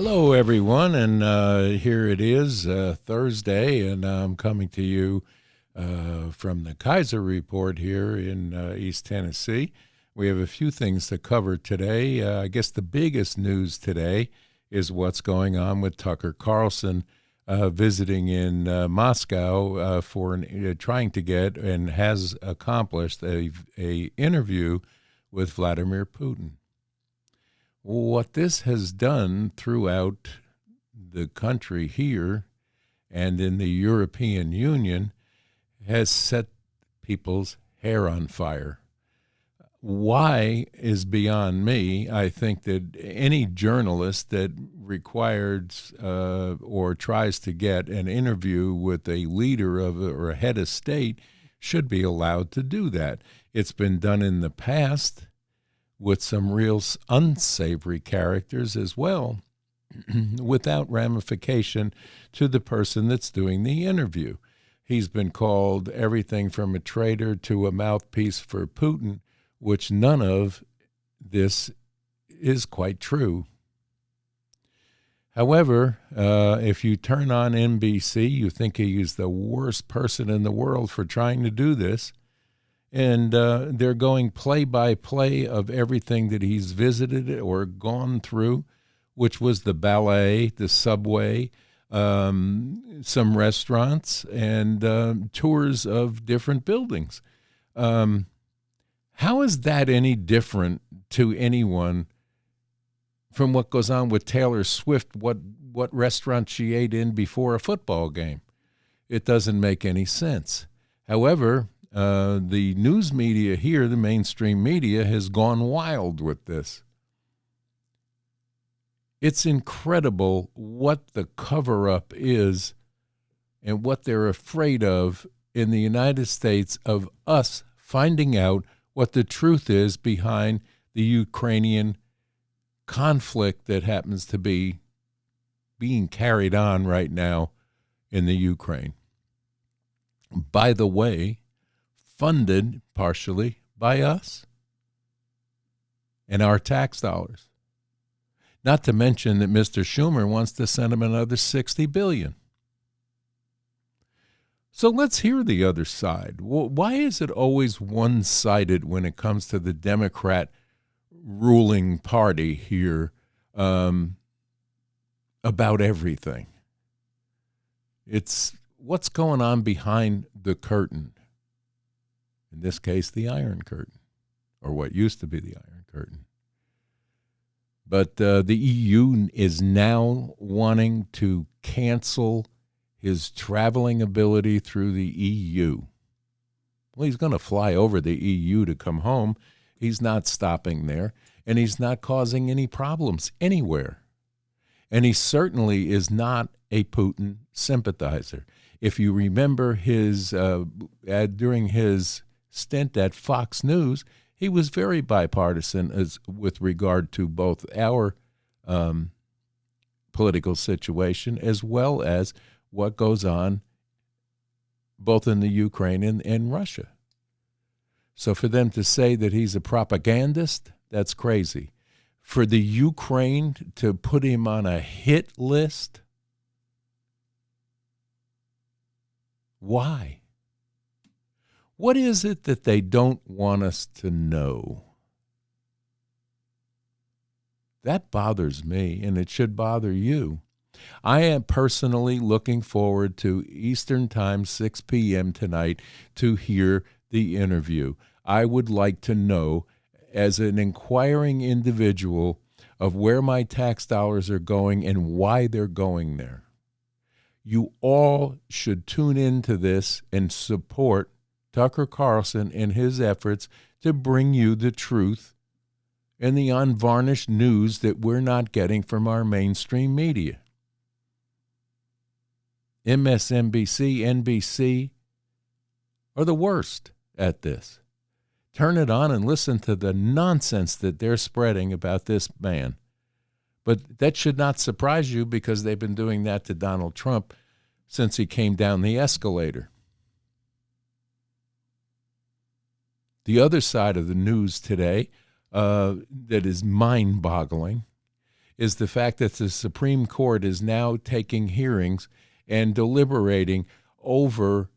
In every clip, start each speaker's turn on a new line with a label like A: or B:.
A: Hello, everyone, and here it is, Thursday, and I'm coming to you from the Kaiser Report here in East Tennessee. We have a few things to cover today. I guess the biggest news today is what's going on with Tucker Carlson visiting in Moscow trying to get and has accomplished a interview with Vladimir Putin. What this has done throughout the country here and in the European Union has set people's hair on fire. Why is beyond me. I think that any journalist that requires or tries to get an interview with a leader or a head of state should be allowed to do that. It's been done in the past with some real unsavory characters as well, without ramification to the person that's doing the interview. He's been called everything from a traitor to a mouthpiece for Putin, which none of this is quite true. However, if you turn on NBC, you think he is the worst person in the world for trying to do this. And they're going play-by-play of everything that he's visited or gone through, which was the ballet, the subway, some restaurants, and tours of different buildings. How is that any different to anyone from what goes on with Taylor Swift, what restaurant she ate in before a football game? It doesn't make any sense. However, the news media here, the mainstream media, has gone wild with this. It's incredible what the cover-up is and what they're afraid of in the United States of us finding out what the truth is behind the Ukrainian conflict that happens to be being carried on right now in the Ukraine. By the way, funded partially by us and our tax dollars. Not to mention that Mr. Schumer wants to send him another $60 billion. So let's hear the other side. Why is it always one-sided when it comes to the Democrat ruling party here about everything? It's what's going on behind the curtain. In this case, the Iron Curtain, or what used to be the Iron Curtain. But the EU is now wanting to cancel his traveling ability through the EU. Well, he's going to fly over the EU to come home. He's not stopping there, and he's not causing any problems anywhere. And he certainly is not a Putin sympathizer. If you remember his during his stint at Fox News, he was very bipartisan with regard to both our political situation as well as what goes on both in the Ukraine and Russia. So for them to say that he's a propagandist, that's crazy. For the Ukraine to put him on a hit list, why? What is it that they don't want us to know? That bothers me, and it should bother you. I am personally looking forward to Eastern Time, 6 p.m. tonight, to hear the interview. I would like to know, as an inquiring individual, of where my tax dollars are going and why they're going there. You all should tune into this and support Tucker Carlson in his efforts to bring you the truth and the unvarnished news that we're not getting from our mainstream media. MSNBC, NBC are the worst at this. Turn it on and listen to the nonsense that they're spreading about this man. But that should not surprise you because they've been doing that to Donald Trump since he came down the escalator. The other side of the news today that is mind-boggling is the fact that the Supreme Court is now taking hearings and deliberating over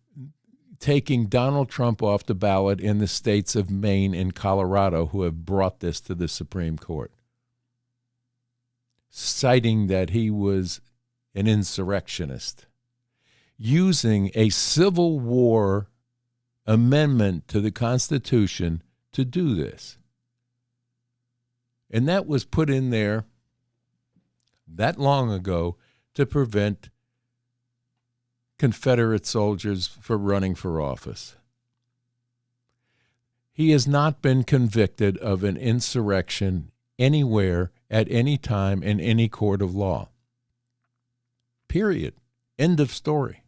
A: taking Donald Trump off the ballot in the states of Maine and Colorado, who have brought this to the Supreme Court, citing that he was an insurrectionist, using a Civil War amendment to the Constitution to do this. And that was put in there that long ago to prevent Confederate soldiers from running for office. He has not been convicted of an insurrection anywhere, at any time, in any court of law. Period. End of story.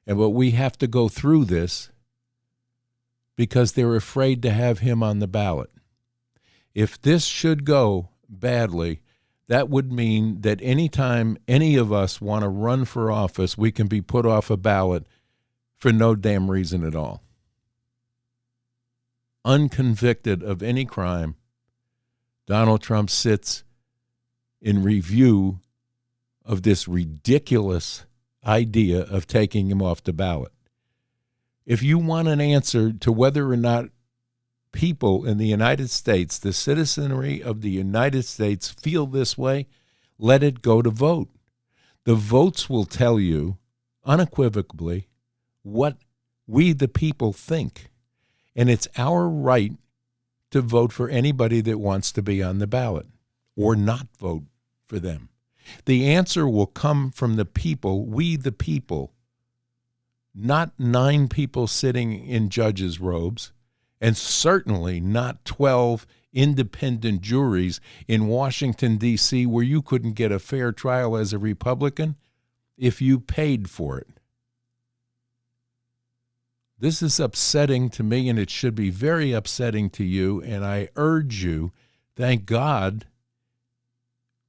A: But we have to go through this because they're afraid to have him on the ballot. If this should go badly, that would mean that anytime any of us want to run for office, we can be put off a ballot for no damn reason at all. Unconvicted of any crime, Donald Trump sits in review of this ridiculous idea of taking him off the ballot. If you want an answer to whether or not people in the United States, the citizenry of the United States, feel this way, let it go to vote. The votes will tell you unequivocally what we, the people, think. And it's our right to vote for anybody that wants to be on the ballot or not vote for them. The answer will come from the people, we, the people, not 9 people sitting in judges' robes, and certainly not 12 independent juries in Washington, D.C., where you couldn't get a fair trial as a Republican if you paid for it. This is upsetting to me, and it should be very upsetting to you, and I urge you, thank God,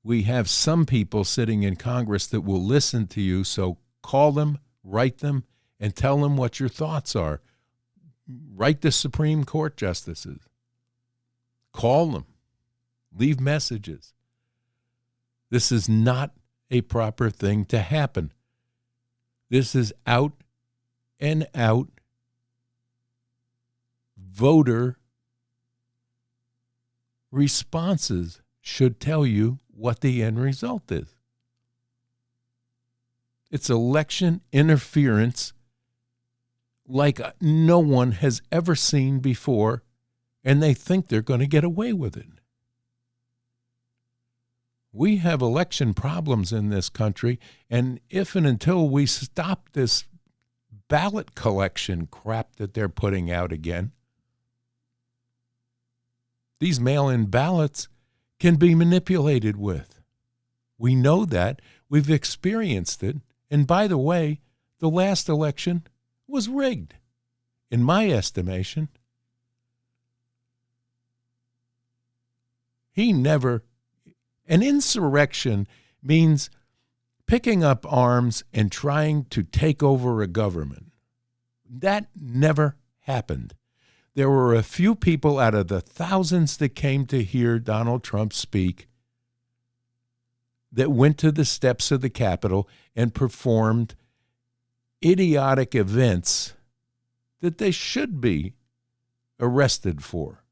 A: we have some people sitting in Congress that will listen to you, so call them, write them, and tell them what your thoughts are. Write the Supreme Court justices. Call them. Leave messages. This is not a proper thing to happen. This is out and out voter responses should tell you what the end result is. It's election interference like no one has ever seen before, and they think they're going to get away with it. We have election problems in this country, and if and until we stop this ballot collection crap that they're putting out again, these mail-in ballots can be manipulated with. We know that. We've experienced it. And by the way, the last election was rigged, in my estimation. An insurrection means picking up arms and trying to take over a government. That never happened. There were a few people out of the thousands that came to hear Donald Trump speak that went to the steps of the Capitol and performed idiotic events that they should be arrested for.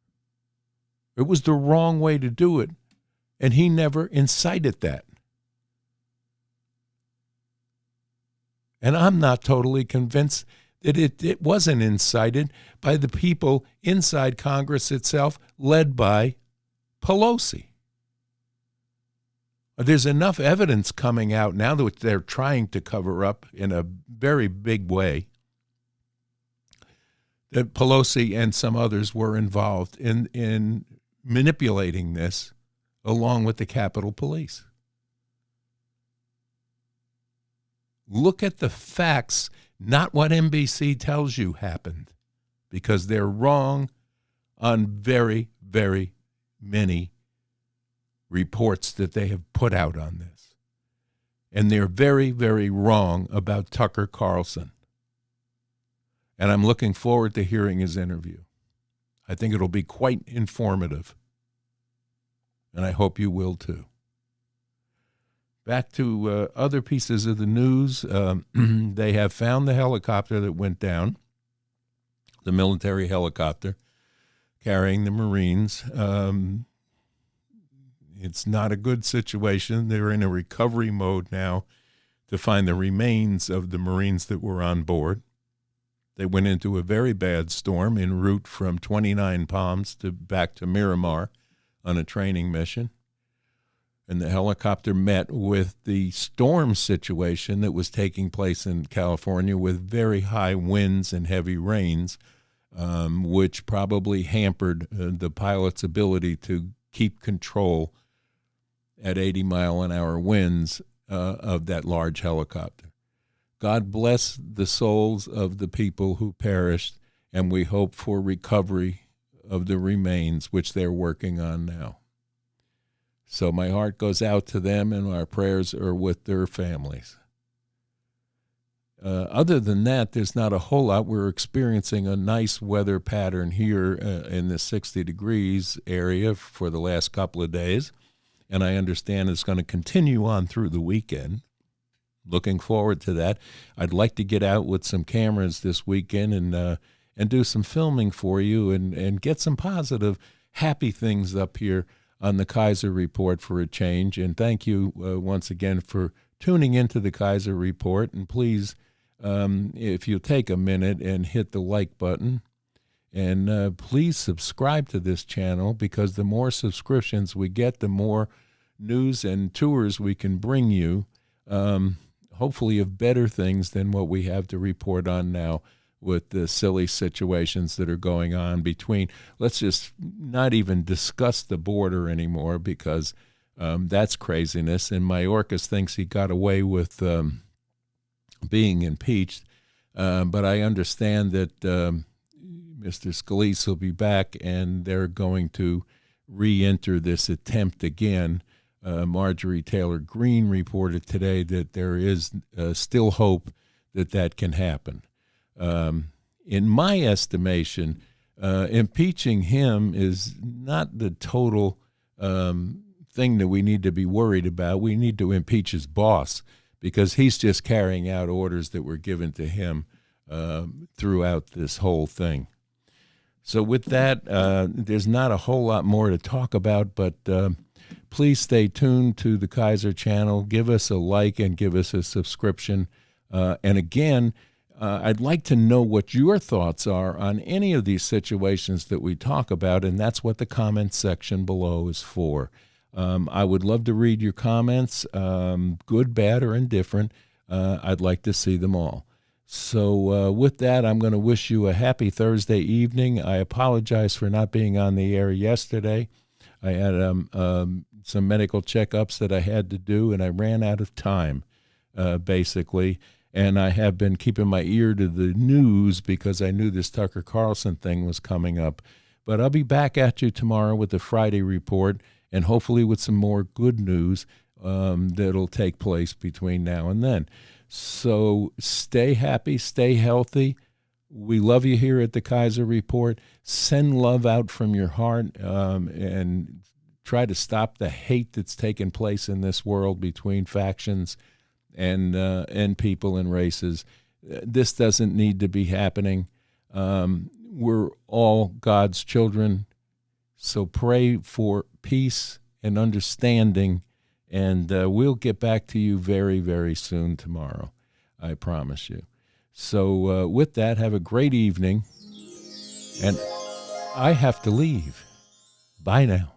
A: It was the wrong way to do it, and he never incited that. And I'm not totally convinced that it wasn't incited by the people inside Congress itself, led by Pelosi. There's enough evidence coming out now that they're trying to cover up in a very big way that Pelosi and some others were involved in manipulating this along with the Capitol Police. Look at the facts, not what NBC tells you happened, because they're wrong on very, very many reports that they have put out on this. And they're very, very wrong about Tucker Carlson. And I'm looking forward to hearing his interview. I think it'll be quite informative. And I hope you will too. Back to other pieces of the news. They have found the helicopter that went down, the military helicopter carrying the Marines. It's not a good situation. They're in a recovery mode now to find the remains of the Marines that were on board. They went into a very bad storm en route from 29 Palms back to Miramar on a training mission. And the helicopter met with the storm situation that was taking place in California with very high winds and heavy rains, which probably hampered the pilot's ability to keep control at 80-mile-an-hour winds of that large helicopter. God bless the souls of the people who perished, and we hope for recovery of the remains, which they're working on now. So my heart goes out to them, and our prayers are with their families. Other than that, there's not a whole lot. We're experiencing a nice weather pattern here in the 60 degrees area for the last couple of days, and I understand it's going to continue on through the weekend. Looking forward to that. I'd like to get out with some cameras this weekend and do some filming for you and get some positive, happy things up here on the Kaiser Report for a change. And thank you once again for tuning into the Kaiser Report. And please, if you'll take a minute and hit the like button, and please subscribe to this channel, because the more subscriptions we get, the more news and tours we can bring you, hopefully of better things than what we have to report on now with the silly situations that are going on between. Let's just not even discuss the border anymore, because that's craziness. And Mayorkas thinks he got away with being impeached. But I understand that Mr. Scalise will be back, and they're going to re-enter this attempt again. Marjorie Taylor Greene reported today that there is still hope that that can happen. In my estimation, impeaching him is not the total thing that we need to be worried about. We need to impeach his boss, because he's just carrying out orders that were given to him throughout this whole thing. So with that, there's not a whole lot more to talk about, but please stay tuned to the Kaiser channel. Give us a like and give us a subscription. And again, I'd like to know what your thoughts are on any of these situations that we talk about, and that's what the comments section below is for. I would love to read your comments, good, bad, or indifferent. I'd like to see them all. So with that, I'm going to wish you a happy Thursday evening. I apologize for not being on the air yesterday. I had some medical checkups that I had to do, and I ran out of time, basically. And I have been keeping my ear to the news because I knew this Tucker Carlson thing was coming up. But I'll be back at you tomorrow with the Friday report, and hopefully with some more good news that'll take place between now and then. So stay happy, stay healthy. We love you here at the Kaiser Report. Send love out from your heart, and try to stop the hate that's taken place in this world between factions and people and races. This doesn't need to be happening. We're all God's children, so pray for peace and understanding, and we'll get back to you very, very soon tomorrow. I promise you. So with that, have a great evening, and I have to leave. Bye now.